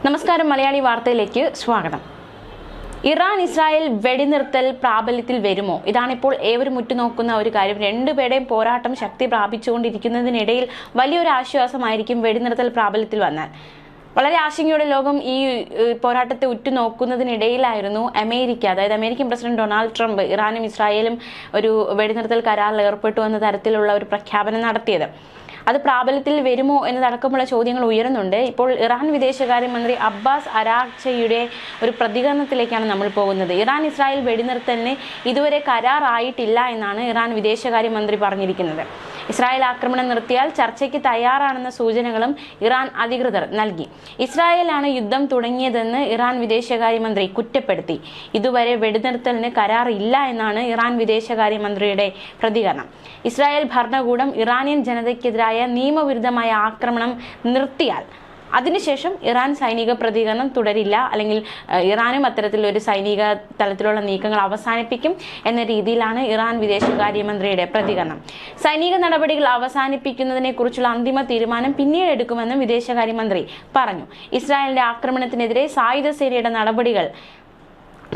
നമസ്കാരം, മലയാളി വാർത്തയിലേക്ക് സ്വാഗതം. ഇറാൻ ഇസ്രായേൽ വെടിനിർത്തൽ പ്രാബല്യത്തിൽ വരുമോ? ഇതാണിപ്പോൾ ഏവരും ഉറ്റുനോക്കുന്ന ഒരു കാര്യം. രണ്ടുപേരുടെയും പോരാട്ടം ശക്തി പ്രാപിച്ചുകൊണ്ടിരിക്കുന്നതിനിടയിൽ വലിയൊരു ആശ്വാസമായിരിക്കും വെടിനിർത്തൽ പ്രാബല്യത്തിൽ വന്നാൽ. വളരെ ആശങ്കയോടെ ലോകം ഈ പോരാട്ടത്തെ ഉറ്റുനോക്കുന്നതിനിടയിലായിരുന്നു അതായത് അമേരിക്കൻ പ്രസിഡന്റ് ഡൊണാൾഡ് ട്രംപ് ഇറാനും ഇസ്രായേലും ഒരു വെടിനിർത്തൽ കരാറിൽ ഏർപ്പെട്ടു എന്ന തരത്തിലുള്ള ഒരു പ്രഖ്യാപനം നടത്തിയത്. അത് പ്രാബല്യത്തിൽ വരുമോ എന്നതടക്കമുള്ള ചോദ്യങ്ങൾ ഉയരുന്നുണ്ട്. ഇപ്പോൾ ഇറാൻ വിദേശകാര്യമന്ത്രി അബ്ബാസ് അരാഗ്ചിയുടെ ഒരു പ്രതികരണത്തിലേക്കാണ് നമ്മൾ പോകുന്നത്. ഇറാൻ ഇസ്രായേൽ വെടിനിർത്തലിന് ഇതുവരെ കരാറായിട്ടില്ല എന്നാണ് ഇറാൻ വിദേശകാര്യമന്ത്രി പറഞ്ഞിരിക്കുന്നത്. ഇസ്രായേൽ ആക്രമണം നിർത്തിയാൽ ചർച്ചയ്ക്ക് തയ്യാറാണെന്ന സൂചനകളും ഇറാൻ അധികൃതർ നൽകി. ഇസ്രായേലാണ് യുദ്ധം തുടങ്ങിയതെന്ന് ഇറാൻ വിദേശകാര്യമന്ത്രി കുറ്റപ്പെടുത്തി. ഇതുവരെ വെടിനിർത്തലിന് കരാറില്ല എന്നാണ് ഇറാൻ വിദേശകാര്യമന്ത്രിയുടെ പ്രതികരണം. ഇസ്രായേൽ ഭരണകൂടം ഇറാനിയൻ ജനതയ്ക്കെതിരായ നിയമവിരുദ്ധമായ ആക്രമണം നിർത്തിയാൽ അതിനുശേഷം ഇറാൻ സൈനിക പ്രതികരണം തുടരില്ല, അല്ലെങ്കിൽ ഇറാനും അത്തരത്തിലൊരു സൈനിക തലത്തിലുള്ള നീക്കങ്ങൾ അവസാനിപ്പിക്കും എന്ന രീതിയിലാണ് ഇറാൻ വിദേശകാര്യമന്ത്രിയുടെ പ്രതികരണം. സൈനിക നടപടികൾ അവസാനിപ്പിക്കുന്നതിനെ കുറിച്ചുള്ള അന്തിമ തീരുമാനം പിന്നീട് എടുക്കുമെന്നും വിദേശകാര്യമന്ത്രി പറഞ്ഞു. ഇസ്രായേലിന്റെ ആക്രമണത്തിനെതിരെ സായുധ സേനയുടെ നടപടികൾ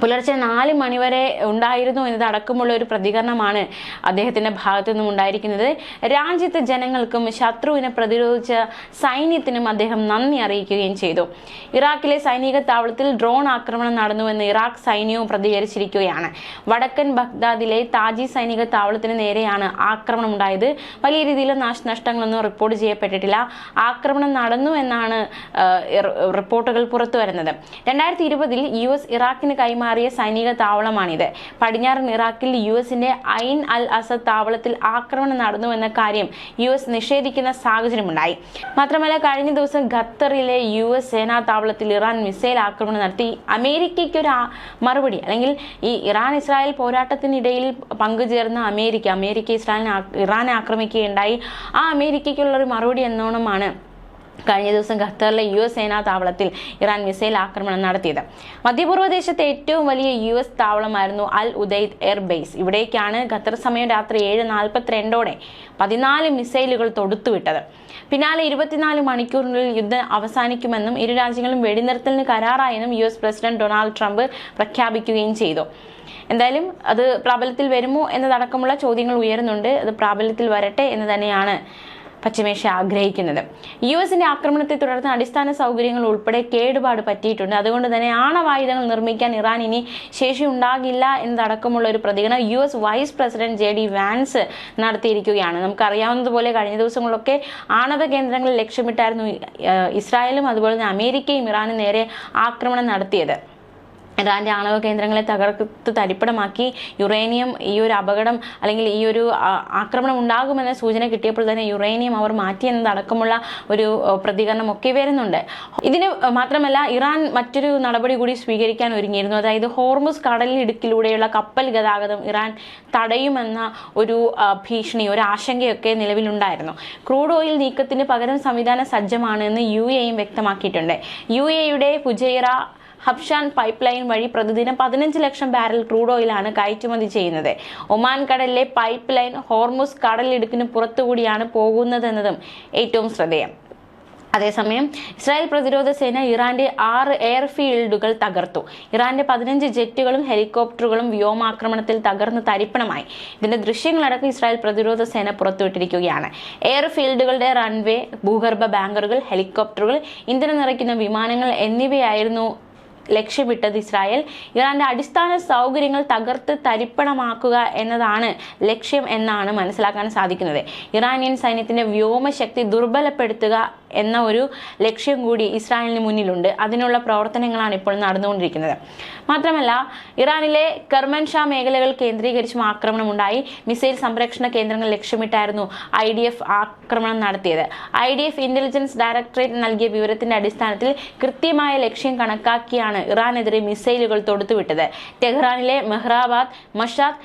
പുലർച്ചെ 4 മണിവരെ ഉണ്ടായിരുന്നു എന്നതടക്കമുള്ള ഒരു പ്രതികരണമാണ് അദ്ദേഹത്തിന്റെ ഭാഗത്തു നിന്നും ഉണ്ടായിരിക്കുന്നത്. രാജ്യത്തെ ജനങ്ങൾക്കും ശത്രുവിനെ പ്രതിരോധിച്ച സൈന്യത്തിനും അദ്ദേഹം നന്ദി അറിയിക്കുകയും ചെയ്തു. ഇറാഖിലെ സൈനിക താവളത്തിൽ ഡ്രോൺ ആക്രമണം നടന്നുവെന്ന് ഇറാഖ് സൈന്യവും പ്രതികരിച്ചിരിക്കുകയാണ്. വടക്കൻ ബഗ്ദാദിലെ താജി സൈനിക താവളത്തിന് നേരെയാണ് ആക്രമണം ഉണ്ടായത്. വലിയ രീതിയിലുള്ള നാശനഷ്ടങ്ങളൊന്നും റിപ്പോർട്ട് ചെയ്യപ്പെട്ടിട്ടില്ല. ആക്രമണം നടന്നു എന്നാണ് റിപ്പോർട്ടുകൾ പുറത്തു വരുന്നത്. 2020 US ഇറാഖിന് കൈമാറിയ സൈനിക താവളമാണിത്. പടിഞ്ഞാറൻ ഇറാഖിൽ യുഎസിന്റെ ഐൻ അൽ അസദ് താവളത്തിൽ ആക്രമണം നടന്നുവെന്ന കാര്യം US നിഷേധിക്കുന്ന സാഹചര്യമുണ്ടായി. മാത്രമല്ല, കഴിഞ്ഞ ദിവസം ഖത്തറിലെ US സേനാ താവളത്തിൽ ഇറാൻ മിസൈൽ ആക്രമണം നടത്തി. അമേരിക്കയ്ക്ക് ഒരു മറുപടി, അല്ലെങ്കിൽ ഈ ഇറാൻ ഇസ്രായേൽ പോരാട്ടത്തിനിടയിൽ പങ്കുചേർന്ന അമേരിക്ക ഇറാനെ ആക്രമിക്കുകയുണ്ടായി. ആ അമേരിക്കയ്ക്കുള്ള ഒരു മറുപടി എന്നോണമാണ് കഴിഞ്ഞ ദിവസം ഖത്തറിലെ US സേനാ താവളത്തിൽ ഇറാൻ മിസൈൽ ആക്രമണം നടത്തിയത്. മധ്യപൂർവ്വ ദേശത്തെ ഏറ്റവും വലിയ US താവളമായിരുന്നു അൽ ഉദൈദ് എയർബേസ്. ഇവിടേക്കാണ് ഖത്തർ സമയം രാത്രി 7:42 14 മിസൈലുകൾ തൊടുത്തുവിട്ടത്. പിന്നാലെ 24 മണിക്കൂറിനുള്ളിൽ യുദ്ധം അവസാനിക്കുമെന്നും ഇരു രാജ്യങ്ങളും വെടിനിർത്തലിന് കരാറായെന്നും US പ്രസിഡന്റ് ഡൊണാൾഡ് ട്രംപ് പ്രഖ്യാപിക്കുകയും ചെയ്തു. എന്തായാലും അത് പ്രാബല്യത്തിൽ വരുമോ എന്നതടക്കമുള്ള ചോദ്യങ്ങൾ ഉയരുന്നുണ്ട്. അത് പ്രാബല്യത്തിൽ വരട്ടെ എന്ന് തന്നെയാണ് പശ്ചിമേഷ്യ ആഗ്രഹിക്കുന്നത്. യുഎസിന്റെ ആക്രമണത്തെ തുടർന്ന് അടിസ്ഥാന സൗകര്യങ്ങൾ ഉൾപ്പെടെ കേടുപാട് പറ്റിയിട്ടുണ്ട്. അതുകൊണ്ട് തന്നെ ആണവായുധങ്ങൾ നിർമ്മിക്കാൻ ഇറാൻ ഇനി ശേഷി ഉണ്ടാകില്ല എന്നതടക്കമുള്ള ഒരു പ്രതികരണം US vice president JD Vance നടത്തിയിരിക്കുകയാണ്. നമുക്കറിയാവുന്നതുപോലെ കഴിഞ്ഞ ദിവസങ്ങളിലൊക്കെ ആണവ കേന്ദ്രങ്ങളിൽ ലക്ഷ്യമിട്ടായിരുന്നു ഇസ്രായേലും അതുപോലെ തന്നെ അമേരിക്കയും ഇറാന് നേരെ ആക്രമണം നടത്തിയത്. ഇറാന്റെ ആണവ കേന്ദ്രങ്ങളെ തകർത്ത് തരിപ്പണമാക്കി യുറേനിയം, ഈ ഒരു അപകടം അല്ലെങ്കിൽ ഈ ഒരു ആക്രമണം ഉണ്ടാകുമെന്ന സൂചന കിട്ടിയപ്പോൾ തന്നെ യുറേനിയം അവർ മാറ്റി എന്നതടക്കമുള്ള ഒരു പ്രതികരണം ഒക്കെ വരുന്നുണ്ട്. ഇതിന് മാത്രമല്ല, ഇറാൻ മറ്റൊരു നടപടി കൂടി സ്വീകരിക്കാൻ ഒരുങ്ങിയിരുന്നു. അതായത് ഹോർമുസ് കടലിടുക്കിലൂടെയുള്ള കപ്പൽ ഗതാഗതം ഇറാൻ തടയുമെന്ന ഒരു ഭീഷണി, ഒരു ആശങ്കയൊക്കെ നിലവിലുണ്ടായിരുന്നു. ക്രൂഡ് ഓയിൽ നീക്കത്തിന് പകരം സംവിധാനം സജ്ജമാണ് എന്ന് UAE വ്യക്തമാക്കിയിട്ടുണ്ട്. UAEയുടെ ഫുജൈറ ഹബ്ഷാൻ പൈപ്പ് ലൈൻ വഴി പ്രതിദിനം 15 ലക്ഷം ബാരൽ ക്രൂഡ് ഓയിലാണ് കയറ്റുമതി ചെയ്യുന്നത്. ഒമാൻ കടലിലെ പൈപ്പ് ലൈൻ ഹോർമുസ് കടലിടുക്കിന് പുറത്തുകൂടിയാണ് പോകുന്നതെന്നതും ഏറ്റവും ശ്രദ്ധേയം. അതേസമയം ഇസ്രായേൽ പ്രതിരോധ സേന ഇറാന്റെ 6 എയർഫീൽഡുകൾ തകർത്തു. ഇറാന്റെ 15 ജെറ്റുകളും ഹെലികോപ്റ്ററുകളും വ്യോമാക്രമണത്തിൽ തകർന്ന് തരിപ്പണമായി. ഇതിന്റെ ദൃശ്യങ്ങളടക്കം ഇസ്രായേൽ പ്രതിരോധ സേന പുറത്തുവിട്ടിരിക്കുകയാണ്. എയർഫീൽഡുകളുടെ റൺവേ, ഭൂഗർഭ ബാങ്കറുകൾ, ഹെലികോപ്റ്ററുകൾ, ഇന്ധനം നിറയ്ക്കുന്ന വിമാനങ്ങൾ എന്നിവയായിരുന്നു ലക്ഷ്യമിട്ടത്. ഇറാന്റെ അടിസ്ഥാന സൗകര്യങ്ങൾ തകർത്ത് തരിപ്പണമാക്കുക എന്നതാണ് ലക്ഷ്യം എന്നാണ് മനസ്സിലാക്കാൻ സാധിക്കുന്നത്. ഇറാനിയൻ സൈന്യത്തിന്റെ വ്യോമശക്തി ദുർബലപ്പെടുത്തുക എന്ന ഒരു ലക്ഷ്യം കൂടി ഇസ്രായേലിന് മുന്നിലുണ്ട്. അതിനുള്ള പ്രവർത്തനങ്ങളാണ് ഇപ്പോൾ നടന്നുകൊണ്ടിരിക്കുന്നത്. മാത്രമല്ല, ഇറാനിലെ കർമൻഷാ മേഖലകൾ കേന്ദ്രീകരിച്ചും ആക്രമണം ഉണ്ടായി. മിസൈൽ സംരക്ഷണ കേന്ദ്രങ്ങൾ ലക്ഷ്യമിട്ടായിരുന്നു IDF ആക്രമണം നടത്തിയത്. IDF ഇന്റലിജൻസ് ഡയറക്ടറേറ്റ് നൽകിയ വിവരത്തിന്റെ അടിസ്ഥാനത്തിൽ കൃത്യമായ ലക്ഷ്യം കണക്കാക്കിയാണ് ഇറാനെതിരെ മിസൈലുകൾ തൊടുത്തുവിട്ടത്. ടെഹ്റാനിലെ മെഹ്റാബാദ്, മഷാദ്,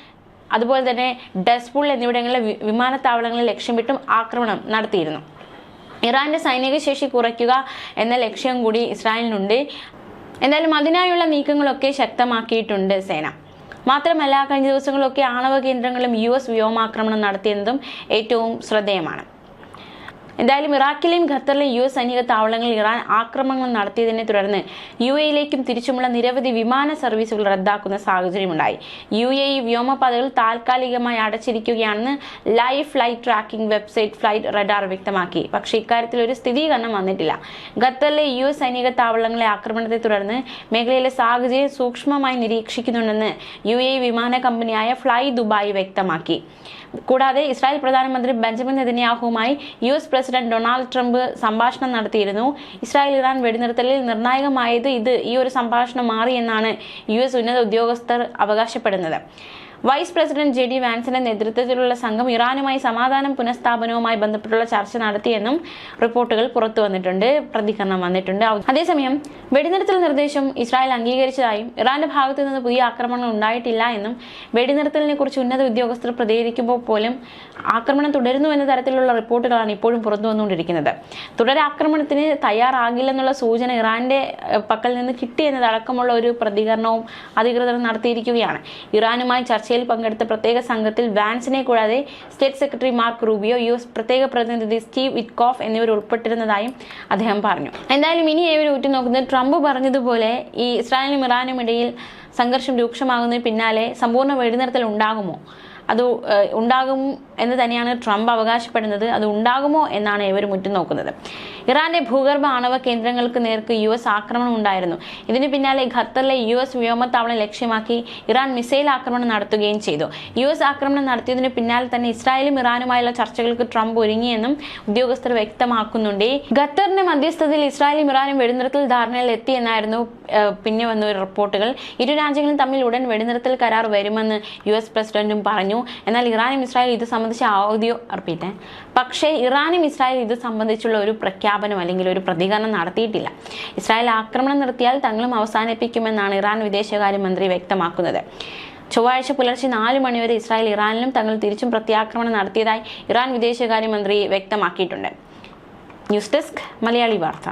അതുപോലെ തന്നെ ഡസ്പുൾ എന്നിവിടങ്ങളിലെ വിമാനത്താവളങ്ങളെ ലക്ഷ്യമിട്ടും ആക്രമണം നടത്തിയിരുന്നു. ഇറാന്റെ സൈനിക ശേഷി കുറയ്ക്കുക എന്ന ലക്ഷ്യം കൂടി ഇസ്രായേലിനുണ്ട്. എന്തായാലും അതിനായുള്ള നീക്കങ്ങളൊക്കെ ശക്തമാക്കിയിട്ടുണ്ട് സേന. മാത്രമല്ല, കഴിഞ്ഞ ദിവസങ്ങളിലൊക്കെ ആണവ കേന്ദ്രങ്ങളിലും US വ്യോമാക്രമണം നടത്തിയതും ഏറ്റവും ശ്രദ്ധേയമാണ്. എന്തായാലും ഇറാഖിലെയും ഖത്തറിലെയും US സൈനിക താവളങ്ങളിൽ ഇറാൻ ആക്രമണങ്ങൾ നടത്തിയതിനെ തുടർന്ന് UAE-യിലേക്കും തിരിച്ചുമുള്ള നിരവധി വിമാന സർവീസുകൾ റദ്ദാക്കുന്ന സാഹചര്യമുണ്ടായി. UAE വ്യോമപാതകൾ താൽക്കാലികമായി അടച്ചിരിക്കുകയാണെന്ന് live flight tracking website flight radar വ്യക്തമാക്കി. പക്ഷേ ഇക്കാര്യത്തിൽ ഒരു സ്ഥിരീകരണം വന്നിട്ടില്ല. ഖത്തറിലെ US സൈനിക താവളങ്ങളെ ആക്രമണത്തെ തുടർന്ന് മേഖലയിലെ സാഹചര്യം സൂക്ഷ്മമായി നിരീക്ഷിക്കുന്നുണ്ടെന്ന് UAE വിമാന കമ്പനിയായ ഫ്ലൈ ദുബായ് വ്യക്തമാക്കി. കൂടാതെ ഇസ്രായേൽ പ്രധാനമന്ത്രി ബെഞ്ചമിൻ നെതന്യാഹുവുമായി US പ്രസിഡന്റ് ഡൊണാൾഡ് ട്രംപ് സംഭാഷണം നടത്തിയിരുന്നു. ഇസ്രായേൽ ഇറാൻ വെടിനിർത്തലിൽ നിർണായകമായത് ഈ ഒരു സംഭാഷണം മാറി എന്നാണ് US ഉന്നത ഉദ്യോഗസ്ഥർ അവകാശപ്പെടുന്നത്. വൈസ് പ്രസിഡന്റ് JD വാൻസിന്റെ നേതൃത്വത്തിലുള്ള സംഘം ഇറാനുമായി സമാധാനം പുനഃസ്ഥാപനവുമായി ബന്ധപ്പെട്ടുള്ള ചർച്ച നടത്തിയെന്നും റിപ്പോർട്ടുകൾ പുറത്തു വന്നിട്ടുണ്ട്, പ്രതികരണം വന്നിട്ടുണ്ട്. അതേസമയം വെടിനിർത്തൽ നിർദ്ദേശം ഇസ്രായേൽ അംഗീകരിച്ചതായും ഇറാന്റെ ഭാഗത്തു നിന്ന് പുതിയ ആക്രമണങ്ങൾ ഉണ്ടായിട്ടില്ല എന്നും വെടിനിർത്തലിനെ കുറിച്ച് ഉന്നത ഉദ്യോഗസ്ഥർ പ്രതികരിക്കുമ്പോൾ പോലും ആക്രമണം തുടരുന്നു എന്ന തരത്തിലുള്ള റിപ്പോർട്ടുകളാണ് ഇപ്പോഴും പുറത്തു വന്നുകൊണ്ടിരിക്കുന്നത്. തുടരാക്രമണത്തിന് തയ്യാറാകില്ലെന്നുള്ള സൂചന ഇറാന്റെ പക്കൽ നിന്ന് കിട്ടിയെന്നതടക്കമുള്ള ഒരു പ്രതികരണവും അധികൃതർ നടത്തിയിരിക്കുകയാണ്. ഇറാനുമായി ചർച്ചയിൽ പങ്കെടുത്ത പ്രത്യേക സംഘത്തിൽ വാൻസിനെ കൂടാതെ state secretary mark Rubio, US പ്രത്യേക പ്രതിനിധി സ്റ്റീവ് വിറ്റ്കോഫ് എന്നിവർ ഉൾപ്പെട്ടിരുന്നതായും അദ്ദേഹം പറഞ്ഞു. എന്തായാലും ഇനി ഏവരും ഉറ്റുനോക്കുന്നത് ട്രംപ് പറഞ്ഞതുപോലെ ഈ ഇസ്രായേലിനും ഇറാനും ഇടയിൽ സംഘർഷം രൂക്ഷമാകുന്നതിന് പിന്നാലെ സമ്പൂർണ്ണ വെടിനിർത്തൽ ഉണ്ടാകുമോ, അത് ഉണ്ടാകും എന്ന് തന്നെയാണ് ട്രംപ് അവകാശപ്പെടുന്നത്. അത് ഉണ്ടാകുമോ എന്നാണ് ഏവരും ഉറ്റുനോക്കുന്നത്. ഇറാന്റെ ഭൂഗർഭ ആണവ കേന്ദ്രങ്ങൾക്ക് നേർക്ക് US ആക്രമണം ഉണ്ടായിരുന്നു. ഇതിന് പിന്നാലെ ഖത്തറിലെ US വ്യോമത്താവളം ലക്ഷ്യമാക്കി ഇറാൻ മിസൈൽ ആക്രമണം നടത്തുകയും ചെയ്തു. US ആക്രമണം നടത്തിയതിന് പിന്നാലെ തന്നെ ഇസ്രായേലും ഇറാനുമായുള്ള ചർച്ചകൾക്ക് ട്രംപ് ഒരുങ്ങിയെന്നും ഉദ്യോഗസ്ഥർ വ്യക്തമാക്കുന്നുണ്ട്. ഖത്തറിന്റെ മധ്യസ്ഥതയിൽ ഇസ്രായേലും ഇറാനും വെടിനിർത്തൽ ധാരണയിൽ എത്തിയെന്നായിരുന്നു പിന്നെ വന്ന റിപ്പോർട്ടുകൾ. ഇരു രാജ്യങ്ങളും തമ്മിൽ ഉടൻ വെടിനിർത്തൽ കരാർ വരുമെന്ന് US പ്രസിഡന്റും പറഞ്ഞു. എന്നാൽ ഇറാനും ഇസ്രായേൽ ഇത് സംബന്ധിച്ച് പക്ഷേ ഇറാനും ഇസ്രായേൽ ഇത് സംബന്ധിച്ചുള്ള ഒരു പ്രഖ്യാപനം അല്ലെങ്കിൽ ഒരു പ്രതികരണം നടത്തിയിട്ടില്ല. ഇസ്രായേൽ ആക്രമണം നിർത്തിയാൽ തങ്ങളും അവസാനിപ്പിക്കുമെന്നാണ് ഇറാൻ വിദേശകാര്യമന്ത്രി വ്യക്തമാക്കുന്നത്. ചൊവ്വാഴ്ച പുലർച്ചെ 4 മണിവരെ ഇസ്രായേൽ ഇറാനിലും തങ്ങൾ തിരിച്ചും പ്രത്യാക്രമണം നടത്തിയതായി ഇറാൻ വിദേശകാര്യമന്ത്രി വ്യക്തമാക്കിയിട്ടുണ്ട്. ന്യൂസ് ഡെസ്ക് മലയാളി വാർത്ത.